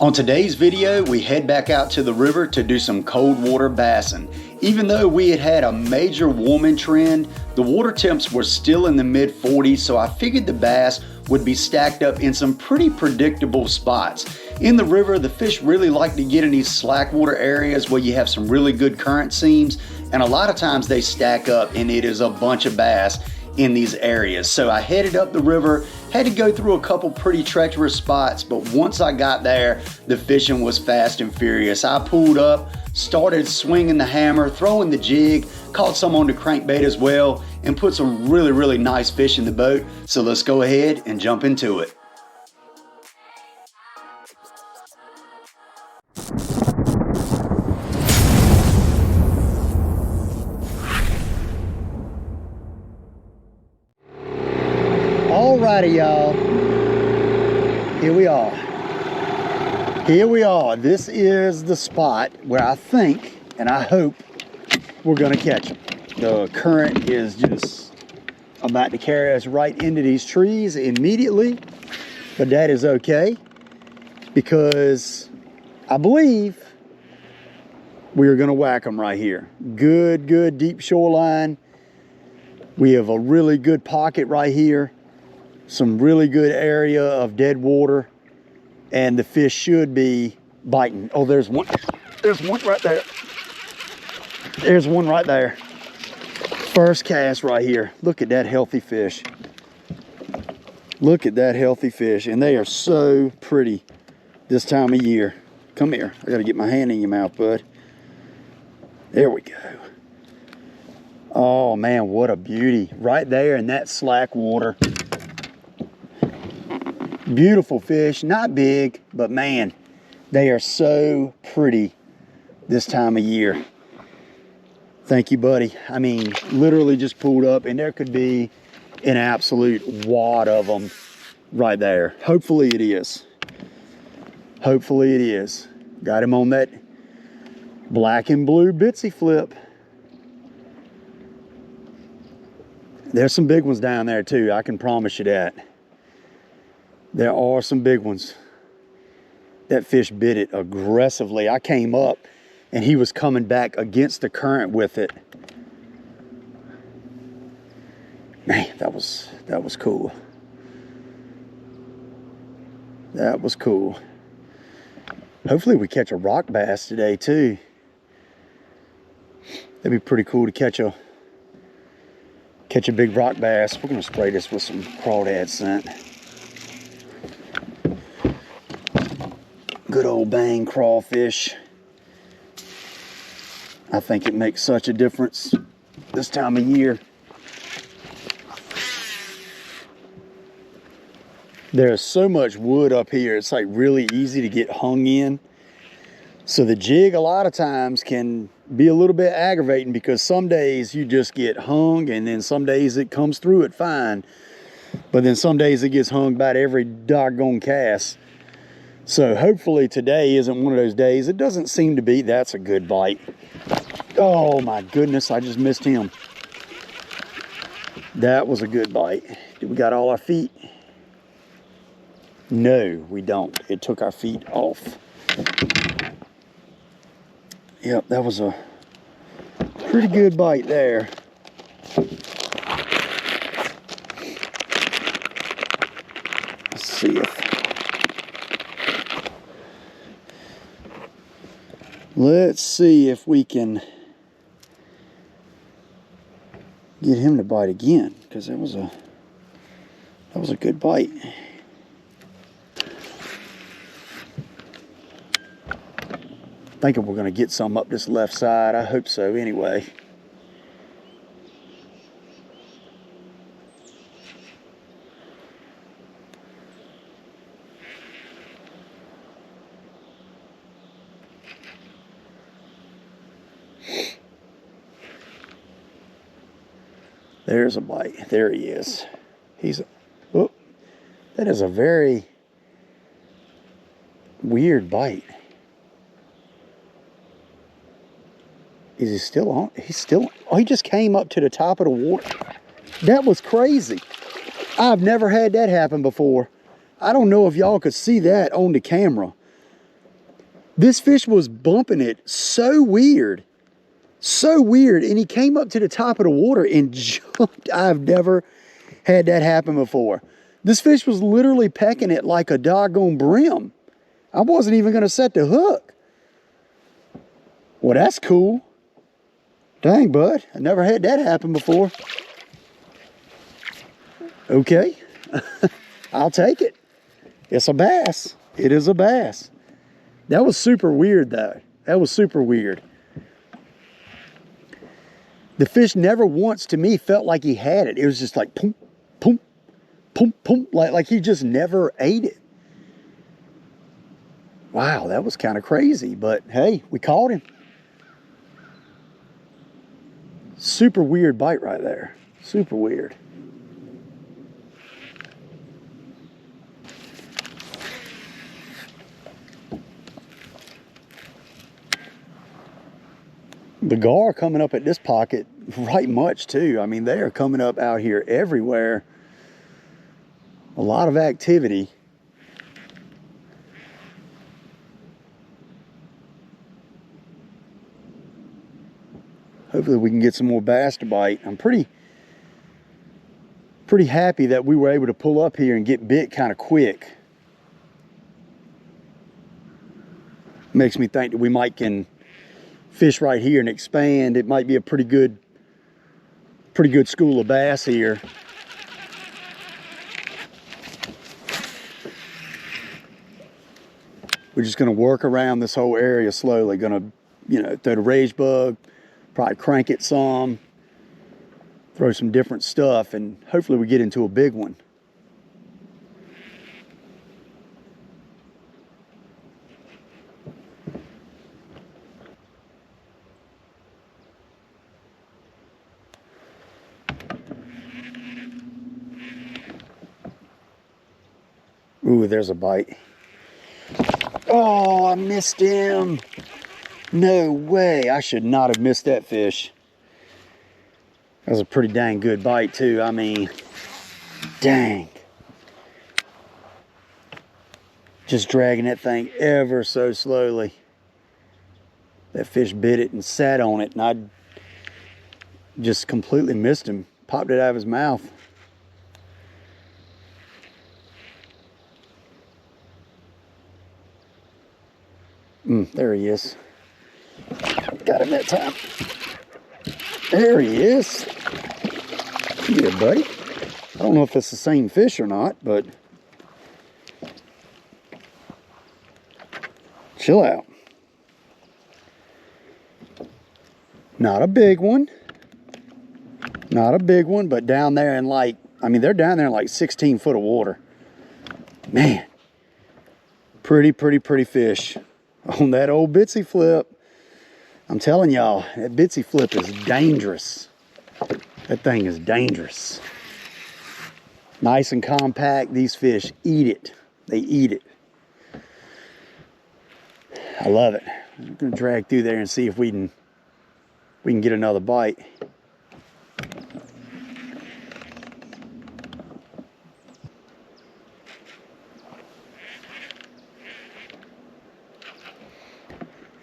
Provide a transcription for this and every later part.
On today's video, we head back out to the river to do some cold water bassing. Even though we had had a major warming trend, the water temps were still in the mid 40s, so I figured the bass would be stacked up in some pretty predictable spots. In the river, the fish really like to get in these slack water areas where you have some really good current seams, and a lot of times they stack up and it is a bunch of bass in these areas. So I headed up the river, had to go through a couple pretty treacherous spots, but once I got there, the fishing was fast and furious. I pulled up, started swinging the hammer, throwing the jig, caught some on the crankbait as well, and put some really nice fish in the boat. So let's go ahead and jump into it. Alrighty, y'all, here we are. This is the spot where I think and I hope we're gonna catch them. The current is just about to carry us right into these trees immediately, but that is okay because I believe we are gonna whack them right here. Good deep shoreline. We have a really good pocket right here. Some really good area of dead water, and the fish should be biting. Oh, there's one right there. There's one right there. First cast right here. Look at that healthy fish. Look at that healthy fish, and they are so pretty this time of year. Come here, I gotta get my hand in your mouth, bud. There we go. Oh man, what a beauty. Right there in that slack water. Beautiful fish, not big, but man, they are so pretty this time of year. Thank you, buddy. I mean, literally just pulled up, and there could be an absolute wad of them right there. Hopefully it is. Hopefully it is. Got him on that black and blue bitsy flip. There's some big ones down there too, I can promise you that. There are some big ones. That fish bit it aggressively. I came up and he was coming back against the current with it. Man, that was cool. That was cool. Hopefully we catch a rock bass today too. That'd be pretty cool to catch a big rock bass. We're gonna spray this with some crawdad scent. Good old bang crawfish. I think it makes such a difference this time of year. There's so much wood up here, it's like really easy to get hung in. So the jig a lot of times can be a little bit aggravating because some days you just get hung, and then some days it comes through it fine. But then some days it gets hung about every doggone cast. So hopefully today isn't one of those days. It doesn't seem to be. That's a good bite. Oh my goodness, I just missed him. That was a good bite. Do we got all our feet? No, we don't. It took our feet off. Yep, that was a pretty good bite there. Let's see if... Let's see if we can get him to bite again, because that was a good bite. Thinking we're going to get some up this left side. I hope so anyway. There's a bite. There he is. Oh, that is a very weird bite. Is he still on? He's still, oh, he just came up to the top of the water. That was crazy. I've never had that happen before. I don't know if y'all could see that on the camera, This fish was bumping it so weird. So weird. And he came up to the top of the water and jumped. I've never had that happen before. This fish was literally pecking it like a doggone brim. I wasn't even going to set the hook. Well, that's cool. Dang, bud. I never had that happen before. Okay. I'll take it. It's a bass. It is a bass. That was super weird, though. That was super weird. The fish never once, to me, felt like he had it. It was just like, boom, boom, boom, boom. Like he just never ate it. Wow, that was kind of crazy. But, hey, we caught him. Super weird bite right there. Super weird. The gar coming up at this pocket right much too. I mean, they are coming up out here everywhere. A lot of activity. Hopefully we can get some more bass to bite. I'm pretty happy that we were able to pull up here and get bit kind of quick. Makes me think that we might can fish right here and expand. It might be a pretty good school of bass here. We're just going to work around this whole area slowly. Going to, you know, throw the rage bug, probably crank it some, throw some different stuff, and hopefully we get into a big one. Ooh, there's a bite. Oh, I missed him. No way. I should not have missed that fish. That was a pretty dang good bite too. I mean, dang. Just dragging that thing ever so slowly. That fish bit it and sat on it, and I just completely missed him. Popped it out of his mouth. There he is. Got him that time. There he is. Yeah, buddy. I don't know if it's the same fish or not, but chill out. Not a big one. Not a big one, but down there in like, I mean, they're down there in like 16 foot of water. Man. Pretty fish. On that old bitsy flip. I'm telling y'all, that bitsy flip is dangerous. That thing is dangerous. Nice and compact. These fish eat it. They eat it. I love it. I'm gonna drag through there and see if we can get another bite.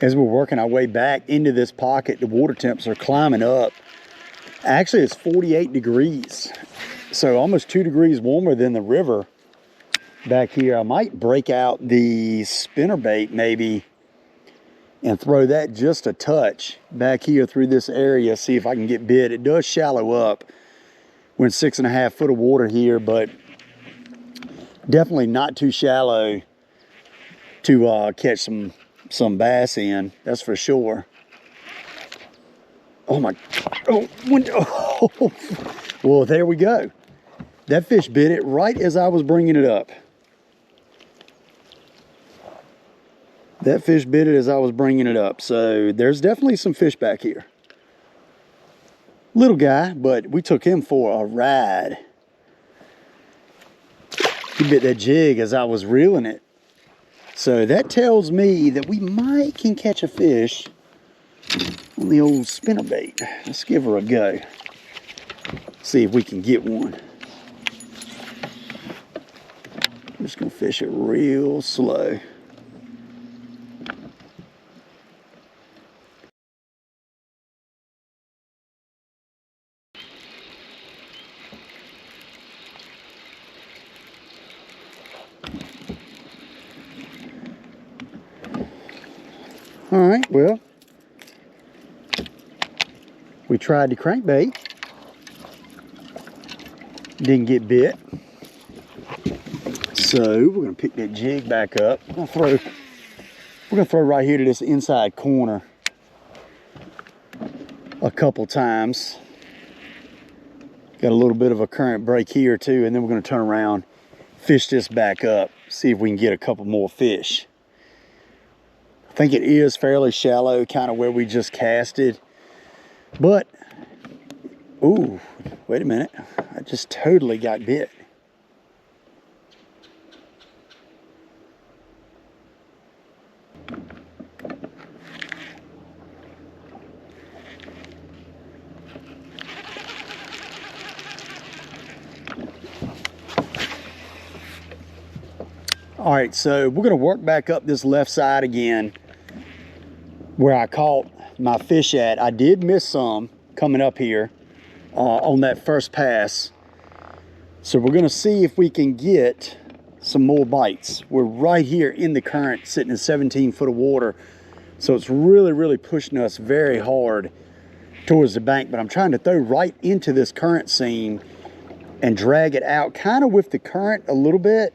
As we're working our way back into this pocket, the water temps are climbing up. Actually, it's 48 degrees. So almost 2 degrees warmer than the river back here. I might break out the spinnerbait maybe and throw that just a touch back here through this area, see if I can get bit. It does shallow up. We're in 6.5 foot of water here, but definitely not too shallow to catch some bass in, that's for sure. Oh my, oh, well, there we go. That fish bit it right as I was bringing it up. That fish bit it as I was bringing it up. So there's definitely some fish back here. Little guy, but we took him for a ride. He bit that jig as I was reeling it. So that tells me that we might can catch a fish on the old spinnerbait. Let's give her a go. See if we can get one. I'm just gonna fish it real slow. All right, well, we tried the crankbait. Didn't get bit. So we're gonna pick that jig back up. We're gonna throw right here to this inside corner a couple times. Got a little bit of a current break here too, and then we're gonna turn around, fish this back up, see if we can get a couple more fish. I think it is fairly shallow, kind of where we just casted. But, ooh, wait a minute. I just totally got bit. All right, so we're gonna work back up this left side again where I caught my fish at. I did miss some coming up here on that first pass. So we're gonna see if we can get some more bites. We're right here in the current, sitting in 17 foot of water. So it's really, really pushing us very hard towards the bank, but I'm trying to throw right into this current seam and drag it out kind of with the current a little bit.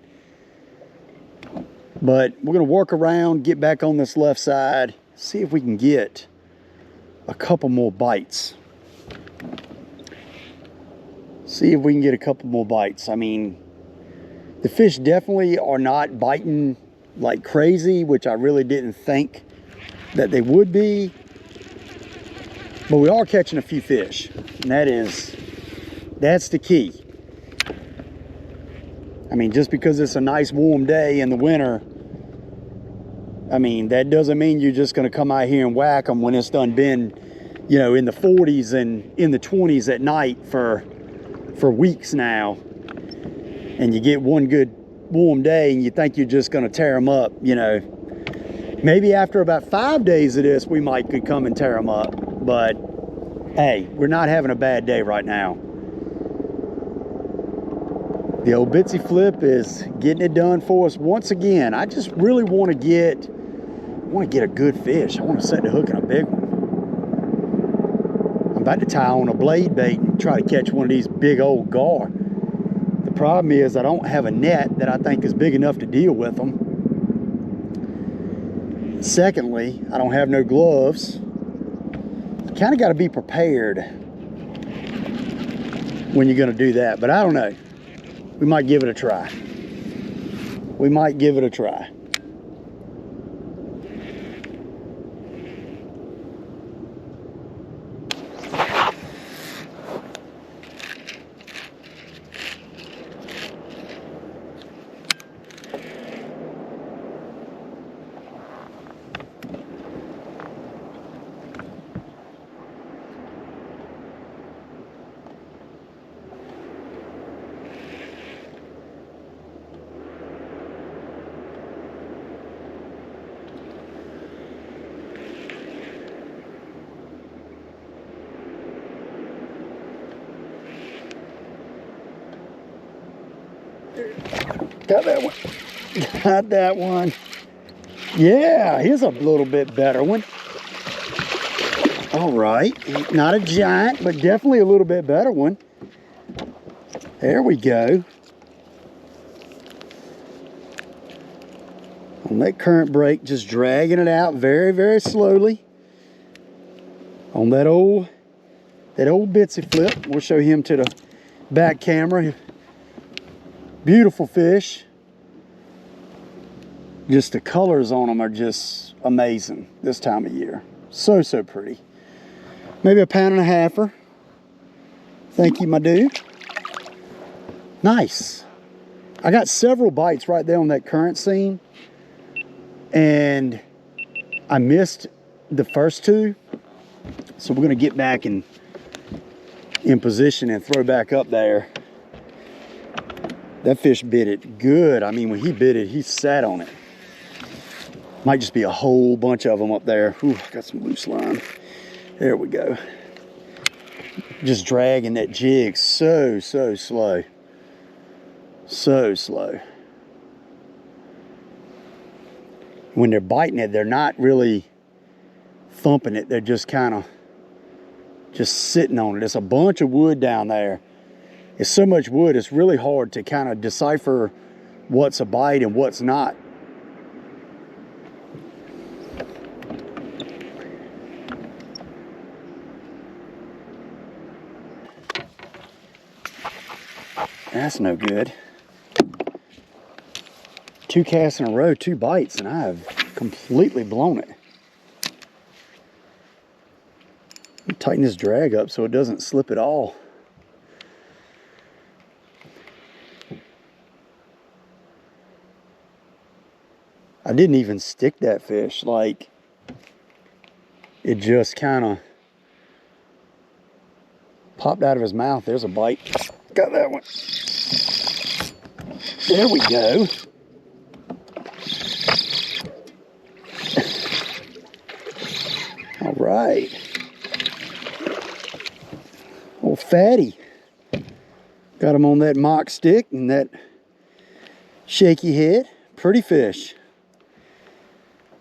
But we're gonna work around, get back on this left side, see if we can get a couple more bites. See if we can get a couple more bites. I mean, the fish definitely are not biting like crazy, which I really didn't think that they would be. But we are catching a few fish, and that's the key. I mean, just because it's a nice warm day in the winter, I mean, that doesn't mean you're just gonna come out here and whack them when it's done been, you know, in the 40s and in the 20s at night for weeks now. And you get one good warm day and you think you're just gonna tear them up, you know. Maybe after about 5 days of this, we could come and tear them up. But hey, we're not having a bad day right now. The old Bitsy Flip is getting it done for us once again. I just really want to get a good fish. I want to set the hook in a big one. I'm about to tie on a blade bait and try to catch one of these big old gar. The problem is I don't have a net that I think is big enough to deal with them. Secondly, I don't have no gloves. You kind of got to be prepared when you're going to do that, but I don't know. We might give it a try. We might give it a try. Got that one. Got that one. Yeah, here's a little bit better one. All right. Not a giant, but definitely a little bit better one. There we go. On that current break, just dragging it out very, very slowly. On that old Bitsy Flip. We'll show him to the back camera. Beautiful fish. Just the colors on them are just amazing this time of year. So, so pretty. Maybe a pound and a halfer. Thank you, my dude. Nice. I got several bites right there on that current seam. And I missed the first two. So we're gonna get back in position and throw back up there. That fish bit it good. I mean, when he bit it, he sat on it. Might just be a whole bunch of them up there. Ooh, got some loose line. There we go. Just dragging that jig so, so slow. So slow. When they're biting it, they're not really thumping it. They're just kind of just sitting on it. It's a bunch of wood down there. It's so much wood, it's really hard to kind of decipher what's a bite and what's not. That's no good. 2 casts in a row, 2 bites, and I have completely blown it. Tighten this drag up so it doesn't slip at all. I didn't even stick that fish. Like, it just kind of popped out of his mouth. There's a bite. Got that one. There we go. All right. Old fatty. Got him on that mock stick and that shaky head. Pretty fish.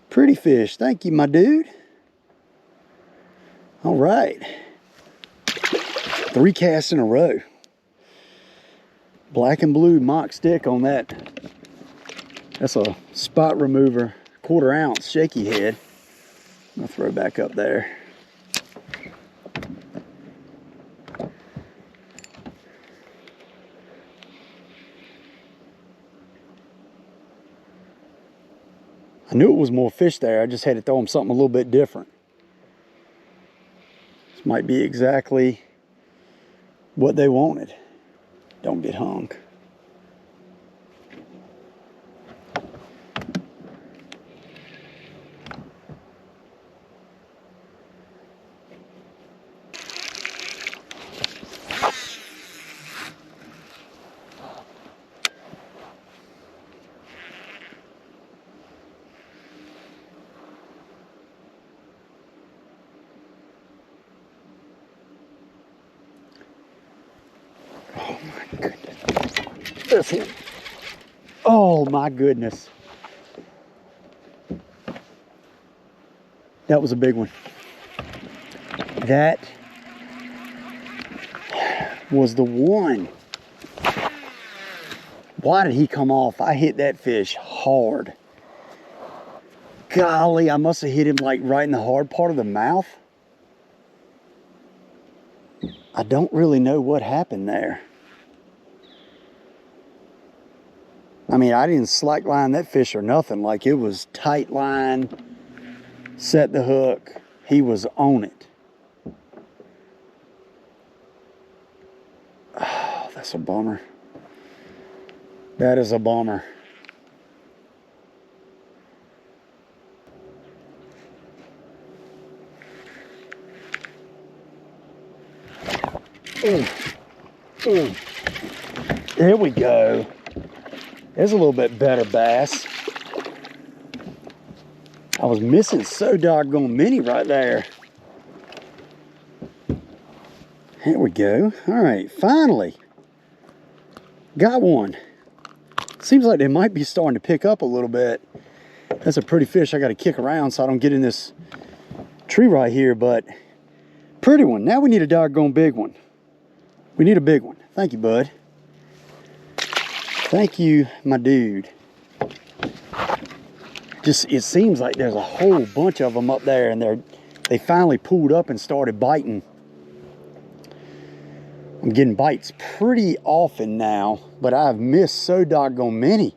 Pretty fish. Thank you, my dude. All right. 3 casts in a row. Black and blue mock stick on that. That's a spot remover, 1/4 ounce shaky head. I'll throw it back up there. I knew it was more fish there. I just had to throw them something a little bit different. This might be exactly what they wanted. Don't get hung. This one. Oh my goodness. That was a big one. That was the one. Why did he come off? I hit that fish hard. Golly, I must have hit him like right in the hard part of the mouth. I don't really know what happened there. I mean, I didn't slack line that fish or nothing. Like, it was tight line, set the hook. He was on it. Oh, that's a bummer. That is a bummer. Ooh. Ooh. There we go. There's a little bit better bass. I was missing so doggone many right there. Here we go. All right, finally. Got one. Seems like they might be starting to pick up a little bit. That's a pretty fish. I got to kick around so I don't get in this tree right here, but pretty one. Now we need a doggone big one. We need a big one. Thank you, bud. Thank you, my dude. Just, it seems like there's a whole bunch of them up there, and they finally pulled up and started biting. I'm getting bites pretty often now, but I've missed so doggone many.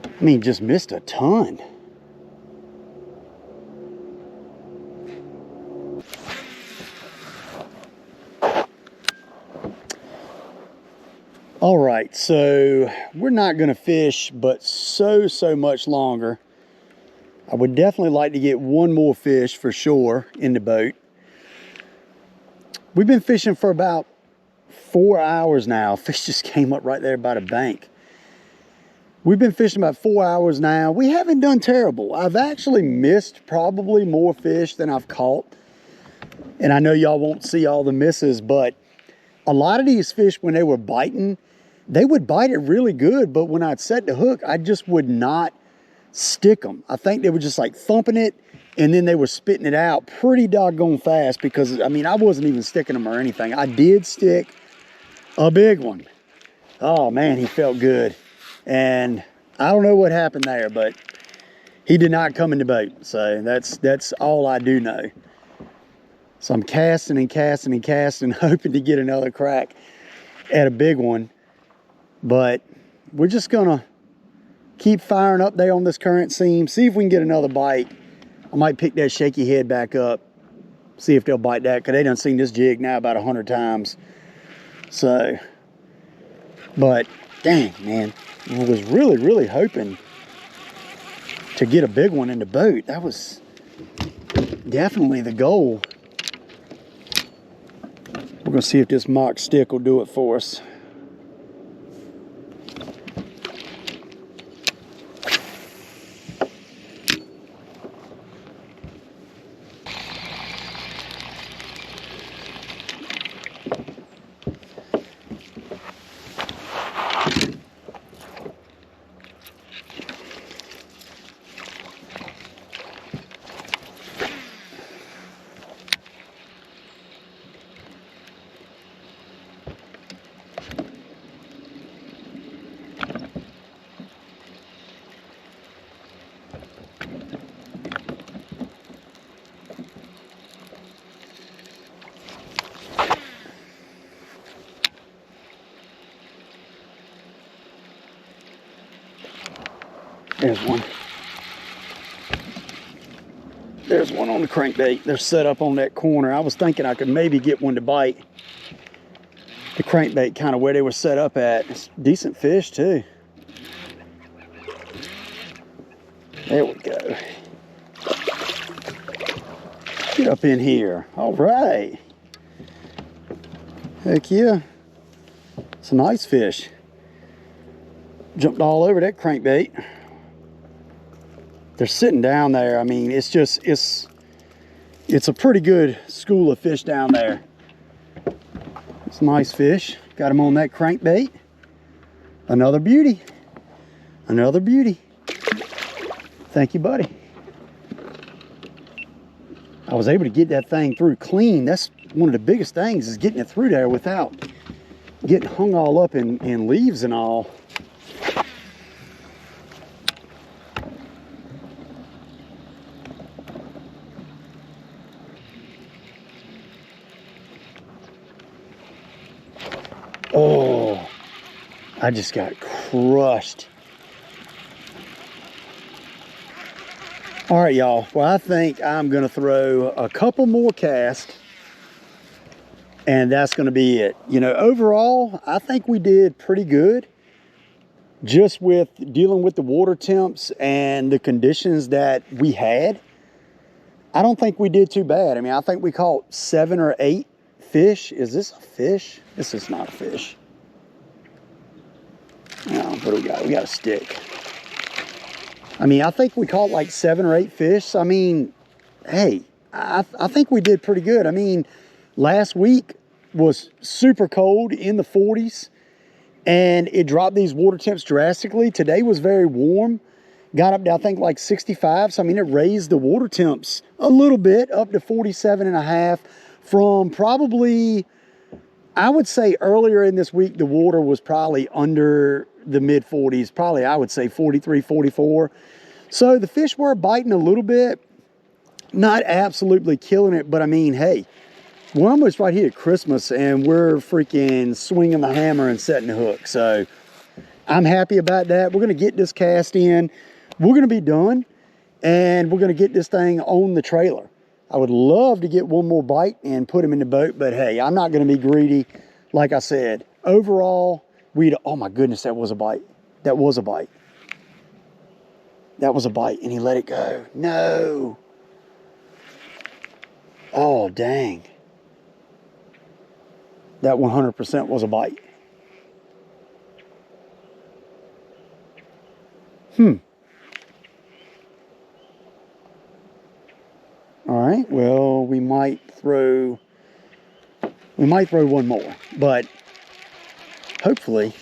I mean, just missed a ton. All right, so we're not gonna fish but so much longer. I would definitely like to get one more fish for sure in the boat. We've been fishing for about 4 hours now. Fish just came up right there by the bank. We've been fishing about 4 hours now. We haven't done terrible. I've actually missed probably more fish than I've caught. And I know y'all won't see all the misses, but a lot of these fish, when they were biting, they would bite it really good, but when I'd set the hook, I just would not stick them. I think they were just like thumping it, and then they were spitting it out pretty doggone fast because, I mean, I wasn't even sticking them or anything. I did stick a big one. Oh man, he felt good. And I don't know what happened there, but he did not come in the boat. So that's all I do know. So I'm casting and casting and casting, hoping to get another crack at a big one. But we're just gonna keep firing up there on this current seam, see if we can get another bite. I might pick that shaky head back up, see if they'll bite that, because they done seen this jig now about 100 times. So, but dang, man, I was really, really hoping to get a big one in the boat. That was definitely the goal. We're gonna see if this mock stick will do it for us. There's one. There's one on the crankbait. They're set up on that corner. I was thinking I could maybe get one to bite the crankbait kind of where they were set up at. It's decent fish too. There we go. Get up in here. All right. Heck yeah. It's a nice fish. Jumped all over that crankbait. They're sitting down there. I mean, it's a pretty good school of fish down there. It's a nice fish. Got him on that crankbait. Another beauty. Another beauty. Thank you, buddy. I was able to get that thing through clean. That's one of the biggest things, is getting it through there without getting hung all up in leaves and all. Oh, I just got crushed. All right, y'all. Well, I think I'm going to throw a couple more casts, and that's going to be it. You know, overall, I think we did pretty good just with dealing with the water temps and the conditions that we had. I don't think we did too bad. I mean, I think we caught 7 or 8 fish. Is this a fish? This is not a fish. No, what do we got? We got a stick. I mean, I think we caught like 7 or 8 fish. I mean, hey, I think we did pretty good. I mean, last week was super cold in the 40s, and it dropped these water temps drastically. Today was very warm. Got up to, I think, like 65. So, I mean, it raised the water temps a little bit, up to 47.5 from probably, I would say earlier in this week, the water was probably under the mid 40s, probably I would say 43, 44. So the fish were biting a little bit, not absolutely killing it, but I mean, hey, we're almost right here at Christmas and we're freaking swinging the hammer and setting the hook. So I'm happy about that. We're going to get this cast in. We're going to be done, and we're going to get this thing on the trailer. I would love to get one more bite and put him in the boat, but hey, I'm not going to be greedy. Like I said, overall, oh my goodness, that was a bite. That was a bite. That was a bite, and he let it go. No. Oh, dang. That 100% was a bite. All right, well, we might throw one more, but hopefully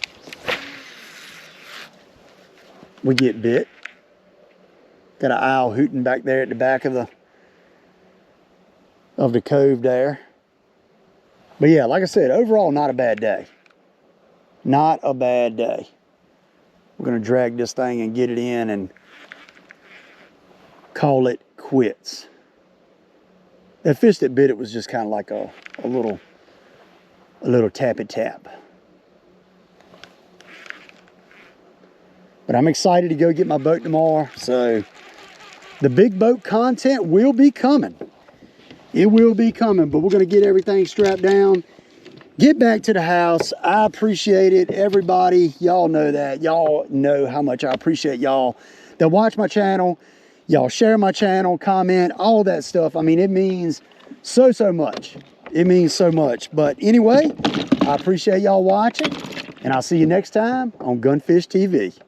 we get bit Got an owl hooting back there at the back of the cove there. But yeah, like I said, overall, not a bad day. Not a bad day. We're going to drag this thing and get it in and call it quits. That fish that bit it was just kind of like a little tappy tap. But I'm excited to go get my boat tomorrow. So the big boat content will be coming. It will be coming, but we're going to get everything strapped down, get back to the house. I appreciate it, everybody. Y'all know that. Y'all know how much I appreciate y'all that watch my channel. Y'all share my channel, comment, all that stuff. I mean, it means so much. It means so much. But anyway, I appreciate y'all watching, and I'll see you next time on Gunfish TV.